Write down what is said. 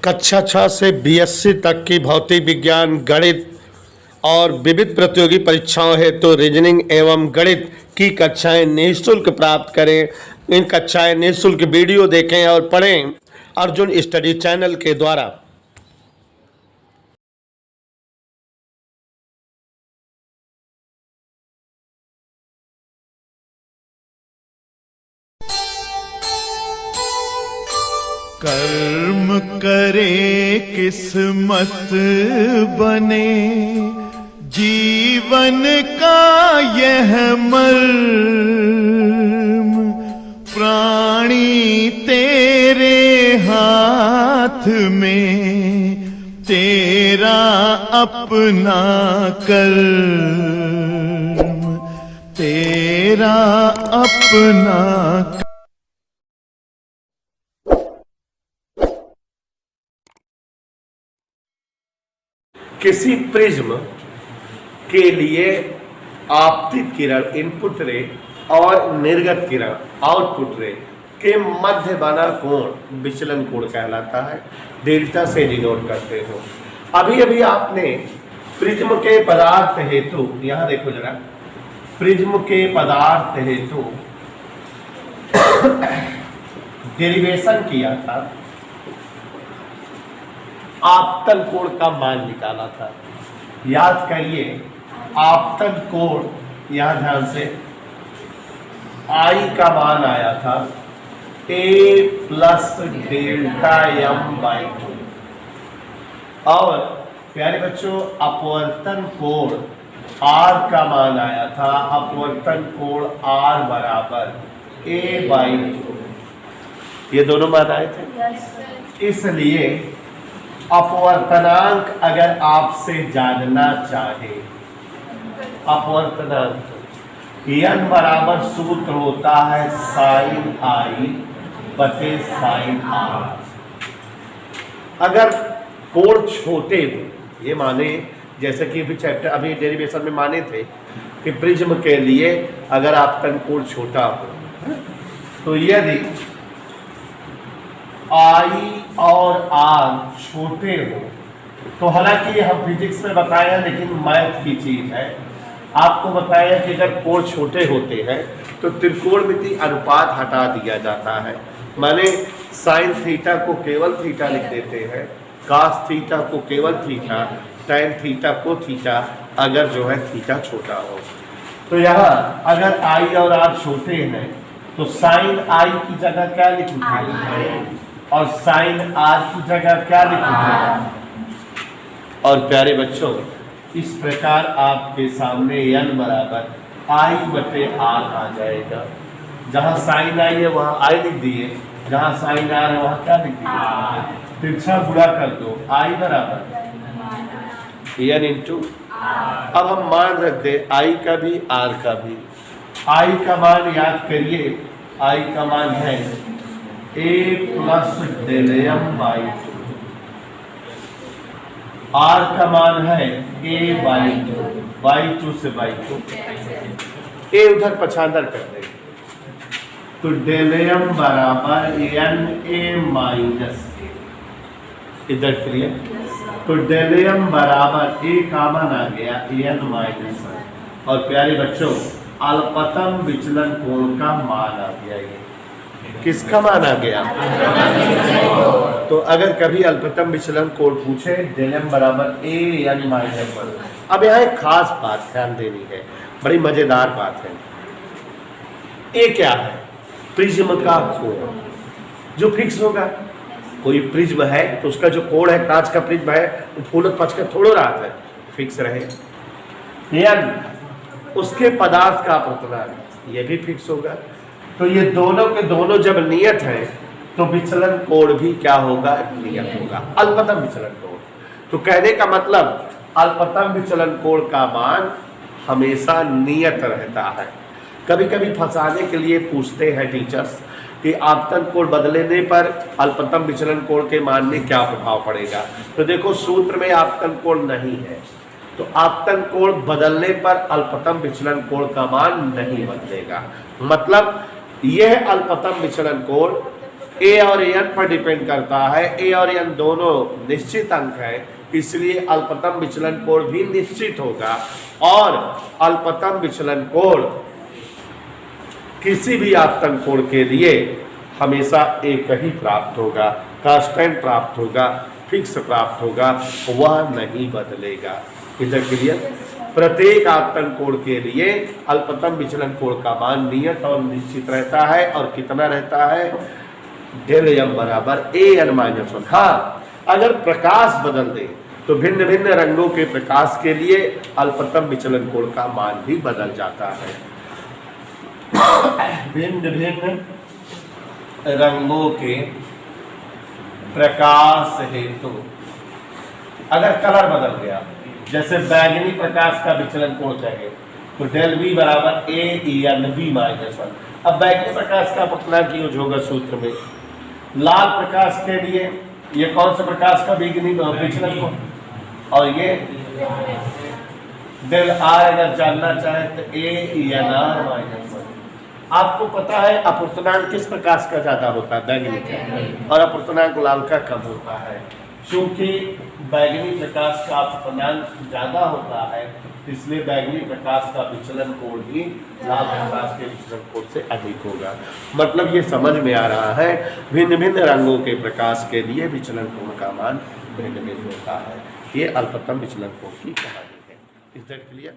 कक्षा 6 से बीएससी तक की भौतिक विज्ञान, गणित और विविध प्रतियोगी परीक्षाओं हेतु रीजनिंग एवं गणित की कक्षाएं निःशुल्क प्राप्त करें। इन कक्षाएं निःशुल्क वीडियो देखें और पढ़ें अर्जुन स्टडी चैनल के द्वारा। कर्म करे किस्मत बने, जीवन का यह मर्म, प्राणी तेरे हाथ में, तेरा अपना कर्म, तेरा अपना। किसी प्रिज्म के लिए आपतित किरण इनपुट रे और निर्गत किरण आउटपुट रे के मध्य बना कोण विचलन कोण कहलाता है। डेल्टा से डिनोट करते हो। अभी अभी आपने प्रिज्म के पदार्थ हेतु, यहां देखो जरा, प्रिज्म के पदार्थ हेतु डेरिवेशन किया था, आपतन कोण का मान निकाला था। याद करिए, आपतन कोण, यहां ध्यान से, आई का मान आया था a plus delta m by 2 और प्यारे बच्चों अपवर्तन कोण r का मान आया था, अपवर्तन कोण r बराबर a बाई 2। ये दोनों मान आए थे। इसलिए अपवर्तनांक अगर आपसे जानना चाहे, अपवर्तनांक n बराबर सूत्र होता है साइन आई बटे साइन आर। अगर कोण छोटे हो, ये माने जैसे कि अभी चैप्टर अभी डेरिवेशन में माने थे कि प्रिज्म के लिए अगर आपतन कोण छोटा हो, तो यदि आई और आर छोटे हो, तो हालांकि हम फिजिक्स में बताया, लेकिन मैथ की चीज है, आपको बताया कि अगर कोण छोटे होते हैं तो त्रिकोणमिति अनुपात हटा दिया जाता है। माने साइन थीटा को केवल थीटा लिख देते हैं, कास थीटा को केवल थीटा, टैन थीटा को थीटा, अगर जो है थीटा छोटा हो। तो यहाँ अगर आई और आर छोटे हैं तो साइन आई की जगह क्या लिखूंगे और साइन आर की जगह क्या लिखूंगे। और प्यारे बच्चों, इस प्रकार आपके सामने n बराबर आई बटे आर आ जाएगा। जहां साइन आई है वहां आई लिख दिए, जहां साइन आर है वहां क्या लिख दिए, तिरछा गुणा कर दो, आई बराबर n इंटू। अब हम मान रख दे आई का भी आर का भी। आई का मान याद करिए, आई का मान है a plus del m by 2, R का मान है a बाई 2 से बाई 2, ए उधर पछांदर कर देंगे तो डेल m बराबर n a माइनस ए, इधर क्लियर। तो डेल m बराबर a का मान आ गया n माइनस। और प्यारे बच्चों, अल्पतम विचलन कोण का मान आ गया। ये किसका मान आ गया? तो अगर कभी अल्पतम विचलन कोण पूछे, डेल m बराबर a n माइनस 1। अब यहाँ एक खास बात ध्यान देनी है, बड़ी मजेदार बात है। ए क्या है? प्रिज्म का कोण जो फिक्स होगा। कोई प्रिज्म है तो उसका जो कोण है, कांच का प्रिज्म है, वो फूलत पच का थोड़ा रात है, फिक्स रहे। n उसके पदार्थ का अपवर्तनांक, ये भी फिक्स होगा। तो ये दोनों के दोनों जब नियत है तो विचलन कोण भी क्या होगा? नियत होगा, अल्पतम विचलन कोण। तो कहने का मतलब अल्पतम विचलन कोण का मान हमेशा नियत रहता है। कभी कभी फंसाने के लिए पूछते हैं टीचर्स कि आपतन कोण बदलने पर अल्पतम विचलन कोण के मान में क्या प्रभाव पड़ेगा। तो देखो, सूत्र में आपतन कोण नहीं है, तो आपतन कोण बदलने पर अल्पतम विचलन कोण का मान नहीं बदलेगा। मतलब यह अल्पतम विचलन कोण ए और एन पर डिपेंड करता है। ए और एन दोनों निश्चित अंक है, इसलिए अल्पतम विचलन कोण भी निश्चित होगा। और अल्पतम विचलन कोण किसी भी आपतन कोण के लिए हमेशा एक ही प्राप्त होगा, कांस्टेंट प्राप्त होगा, फिक्स प्राप्त होगा, वह नहीं बदलेगा। इधर क्लियर? प्रत्येक आपतन कोण के लिए अल्पतम विचलन कोण का मान नियत और निश्चित रहता है। और कितना रहता है? डेल एम बराबर ए एन माइनस 1। हाँ, अगर प्रकाश बदल दे तो भिन्न भिन्न रंगों के प्रकाश के लिए अल्पतम विचलन कोण का मान भी बदल जाता है। भिन्न भिन्न रंगों के प्रकाश हेतु अगर कलर बदल गया, जैसे बैंगनी प्रकाश का विचलन कोण कहें तो डेल वी बराबर ए एन बी माइनस 1। अब बैंगनी प्रकाश का अपना यूज होगा सूत्र में। लाल प्रकाश के लिए ये कौन सा प्रकाश का विचलन कोण, और ये डेल आर अगर जानना चाहे तो ए एन आर माइनस 1। आपको पता है अपूर्णांक किस प्रकाश का ज्यादा होता है? बैंगनी का, और अपूर्णांक लाल का कम होता है। क्योंकि बैंगनी प्रकाश का अपूर्णांक ज्यादा होता है, इसलिए बैंगनी प्रकाश का विचलन कोण भी लाल प्रकाश के विचलन कोण से अधिक होगा। मतलब ये समझ में आ रहा है, भिन्न भिन्न रंगों के प्रकाश के लिए विचलन कोण का मान भिन्न भिन्न होता है। ये अल्पतम विचलन कोण की कहानी है। Is that clear?